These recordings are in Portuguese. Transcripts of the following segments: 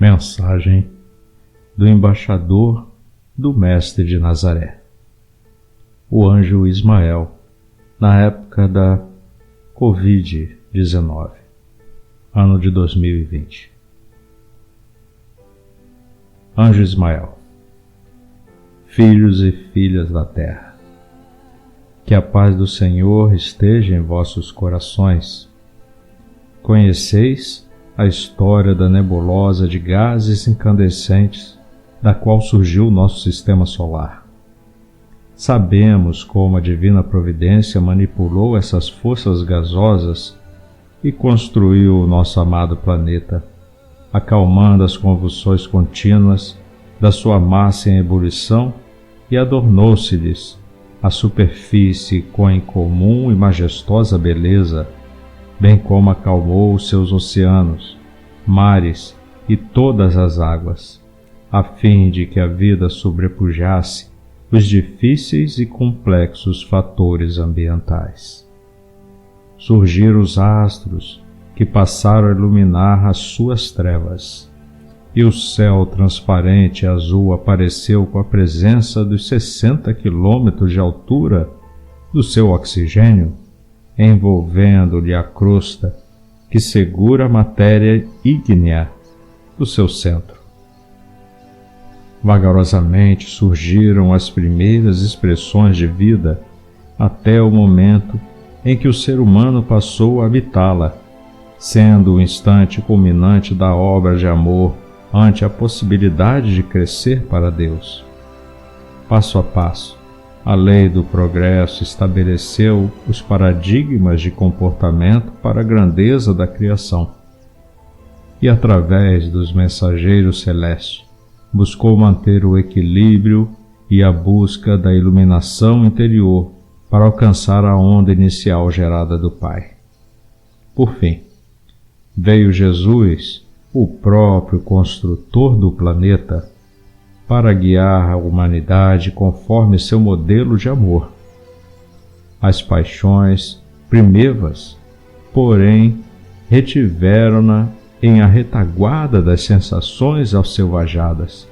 Mensagem do embaixador do Mestre de Nazaré, o anjo Ismael, na época da Covid-19, ano de 2020. Anjo Ismael, filhos e filhas da terra, que a paz do Senhor esteja em vossos corações. Conheceis a história da nebulosa de gases incandescentes da qual surgiu o nosso sistema solar. Sabemos como a divina providência manipulou essas forças gasosas e construiu o nosso amado planeta, acalmando as convulsões contínuas da sua massa em ebulição, e adornou-se-lhes a superfície com a incomum e majestosa beleza, bem como acalmou os seus oceanos, mares e todas as águas, a fim de que a vida sobrepujasse os difíceis e complexos fatores ambientais. Surgiram os astros, que passaram a iluminar as suas trevas, e o céu transparente e azul apareceu com a presença dos 60 quilômetros de altura do seu oxigênio, envolvendo-lhe a crosta que segura a matéria ígnea do seu centro. Vagarosamente surgiram as primeiras expressões de vida até o momento em que o ser humano passou a habitá-la, sendo o instante culminante da obra de amor ante a possibilidade de crescer para Deus. Passo a passo, a lei do progresso estabeleceu os paradigmas de comportamento para a grandeza da criação, e através dos mensageiros celestes, buscou manter o equilíbrio e a busca da iluminação interior para alcançar a onda inicial gerada do Pai. Por fim, veio Jesus, o próprio construtor do planeta, para guiar a humanidade conforme seu modelo de amor. As paixões primevas, porém, retiveram-na em a retaguarda das sensações alcevajadas,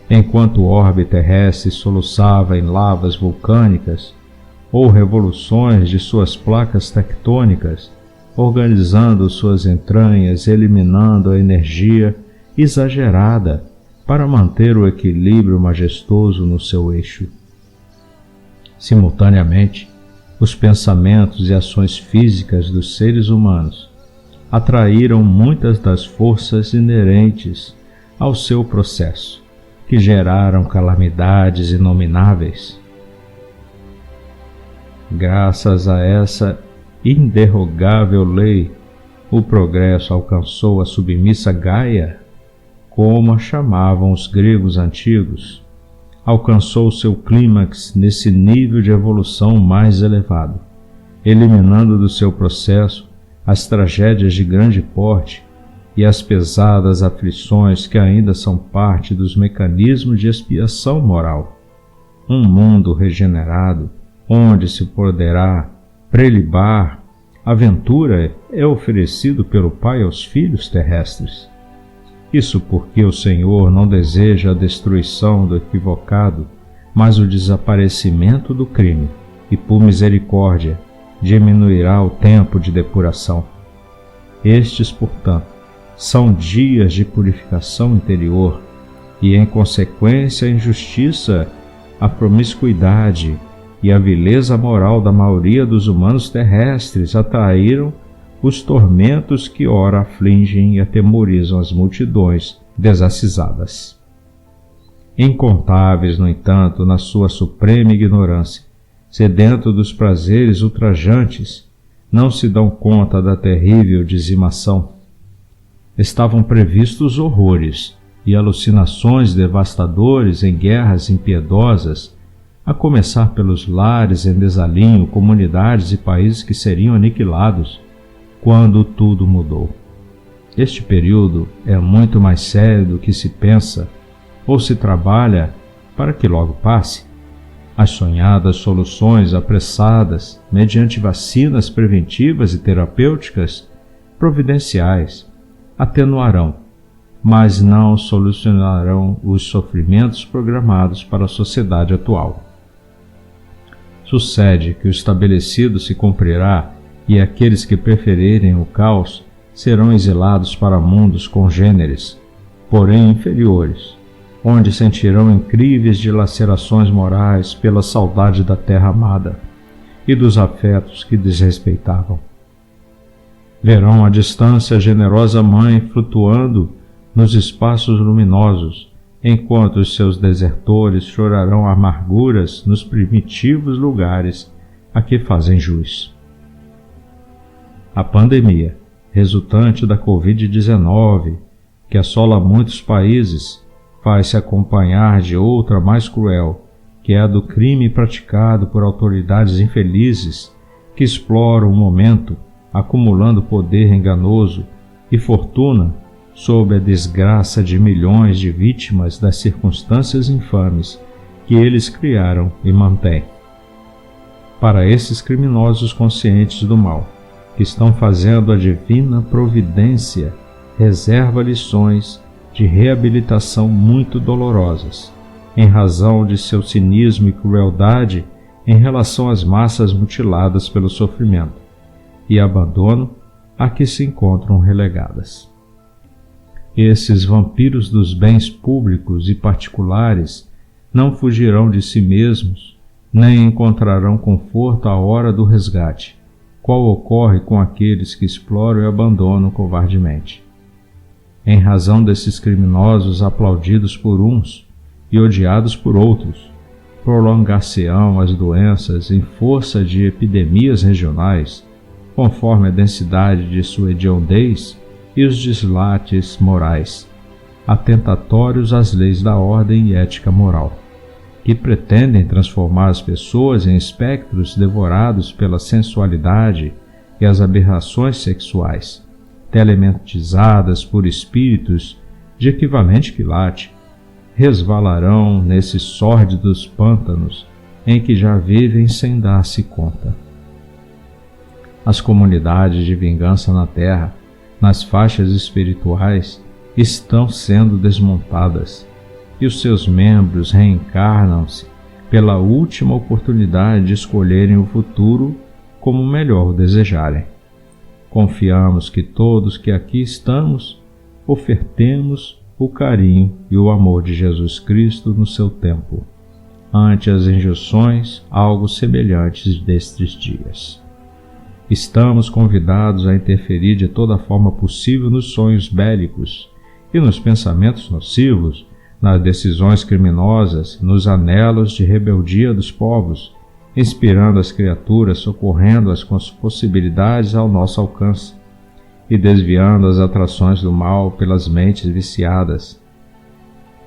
enquanto o orbe terrestre soluçava em lavas vulcânicas ou revoluções de suas placas tectônicas, organizando suas entranhas, eliminando a energia exagerada para manter o equilíbrio majestoso no seu eixo. Simultaneamente, os pensamentos e ações físicas dos seres humanos atraíram muitas das forças inerentes ao seu processo, que geraram calamidades inomináveis. Graças a essa inderrogável lei, o progresso alcançou a submissa Gaia, como a chamavam os gregos antigos, alcançou seu clímax nesse nível de evolução mais elevado, eliminando do seu processo as tragédias de grande porte e as pesadas aflições que ainda são parte dos mecanismos de expiação moral. Um mundo regenerado, onde se poderá prelibar a ventura, é oferecido pelo Pai aos filhos terrestres. Isso porque o Senhor não deseja a destruição do equivocado, mas o desaparecimento do crime, e por misericórdia diminuirá o tempo de depuração. Estes, portanto, são dias de purificação interior, e em consequência a injustiça, a promiscuidade e a vileza moral da maioria dos humanos terrestres atraíram os tormentos que ora afligem e atemorizam as multidões desacisadas. Incontáveis, no entanto, na sua suprema ignorância, sedento dos prazeres ultrajantes, não se dão conta da terrível dizimação. Estavam previstos horrores e alucinações devastadores em guerras impiedosas, a começar pelos lares em desalinho, comunidades e países que seriam aniquilados, quando tudo mudou. Este período é muito mais sério do que se pensa ou se trabalha para que logo passe. As sonhadas soluções apressadas, mediante vacinas preventivas e terapêuticas providenciais, atenuarão, mas não solucionarão os sofrimentos programados para a sociedade atual. Sucede que o estabelecido se cumprirá e aqueles que preferirem o caos serão exilados para mundos congêneres, porém inferiores, onde sentirão incríveis dilacerações morais pela saudade da terra amada e dos afetos que desrespeitavam. Verão à distância a generosa mãe flutuando nos espaços luminosos, enquanto os seus desertores chorarão amarguras nos primitivos lugares a que fazem jus. A pandemia, resultante da Covid-19, que assola muitos países, faz-se acompanhar de outra mais cruel, que é a do crime praticado por autoridades infelizes que exploram o momento, acumulando poder enganoso e fortuna sob a desgraça de milhões de vítimas das circunstâncias infames que eles criaram e mantêm. Para esses criminosos conscientes do mal, que estão fazendo a divina providência, reserva lições de reabilitação muito dolorosas, em razão de seu cinismo e crueldade em relação às massas mutiladas pelo sofrimento e abandono a que se encontram relegadas. Esses vampiros dos bens públicos e particulares não fugirão de si mesmos, nem encontrarão conforto à hora do resgate, qual ocorre com aqueles que exploram e abandonam covardemente. Em razão desses criminosos aplaudidos por uns e odiados por outros, prolongar-se-ão as doenças em força de epidemias regionais, conforme a densidade de sua hediondez e os deslates morais, atentatórios às leis da ordem e ética moral, que pretendem transformar as pessoas em espectros devorados pela sensualidade e as aberrações sexuais, telematizadas por espíritos de equivalente quilate, resvalarão nesses sórdidos pântanos em que já vivem sem dar-se conta. As comunidades de vingança na Terra, nas faixas espirituais, estão sendo desmontadas, e os seus membros reencarnam-se pela última oportunidade de escolherem o futuro como melhor o desejarem. Confiamos que todos que aqui estamos ofertemos o carinho e o amor de Jesus Cristo no seu tempo, ante as injunções algo semelhantes destes dias. Estamos convidados a interferir de toda forma possível nos sonhos bélicos e nos pensamentos nocivos, nas decisões criminosas, nos anelos de rebeldia dos povos, inspirando as criaturas, socorrendo-as com as possibilidades ao nosso alcance e desviando as atrações do mal pelas mentes viciadas.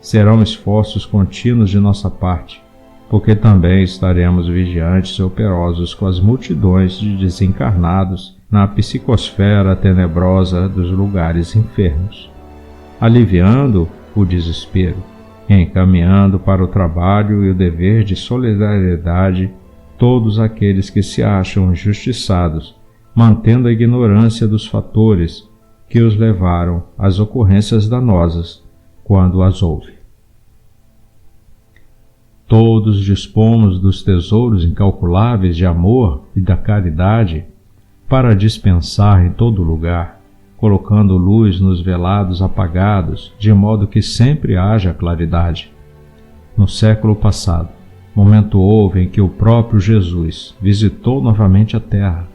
Serão esforços contínuos de nossa parte, porque também estaremos vigiantes e operosos com as multidões de desencarnados na psicosfera tenebrosa dos lugares enfermos, aliviando o desespero, encaminhando para o trabalho e o dever de solidariedade todos aqueles que se acham injustiçados, mantendo a ignorância dos fatores que os levaram às ocorrências danosas quando as houve. Todos dispomos dos tesouros incalculáveis de amor e da caridade para dispensar em todo lugar, colocando luz nos velados apagados, de modo que sempre haja claridade. No século passado, momento houve em que o próprio Jesus visitou novamente a terra,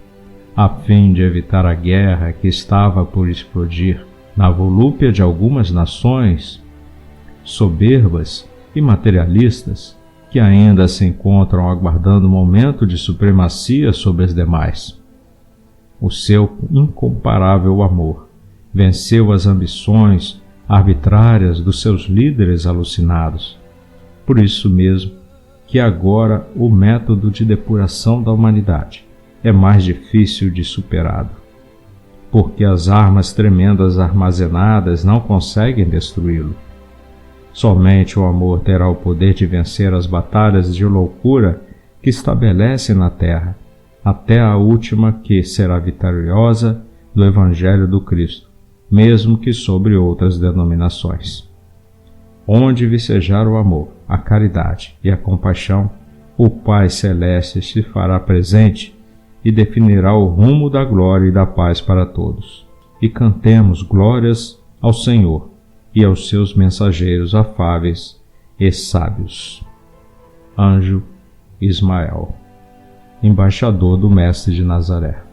a fim de evitar a guerra que estava por explodir na volúpia de algumas nações soberbas e materialistas que ainda se encontram aguardando o momento de supremacia sobre as demais. O seu incomparável amor venceu as ambições arbitrárias dos seus líderes alucinados. Por isso mesmo que agora o método de depuração da humanidade é mais difícil de superado, porque as armas tremendas armazenadas não conseguem destruí-lo. Somente o amor terá o poder de vencer as batalhas de loucura que estabelecem na terra, até a última que será vitoriosa do Evangelho do Cristo, mesmo que sobre outras denominações. Onde vicejar o amor, a caridade e a compaixão, o Pai Celeste se fará presente e definirá o rumo da glória e da paz para todos. E cantemos glórias ao Senhor e aos seus mensageiros afáveis e sábios. Anjo Ismael, embaixador do Mestre de Nazaré.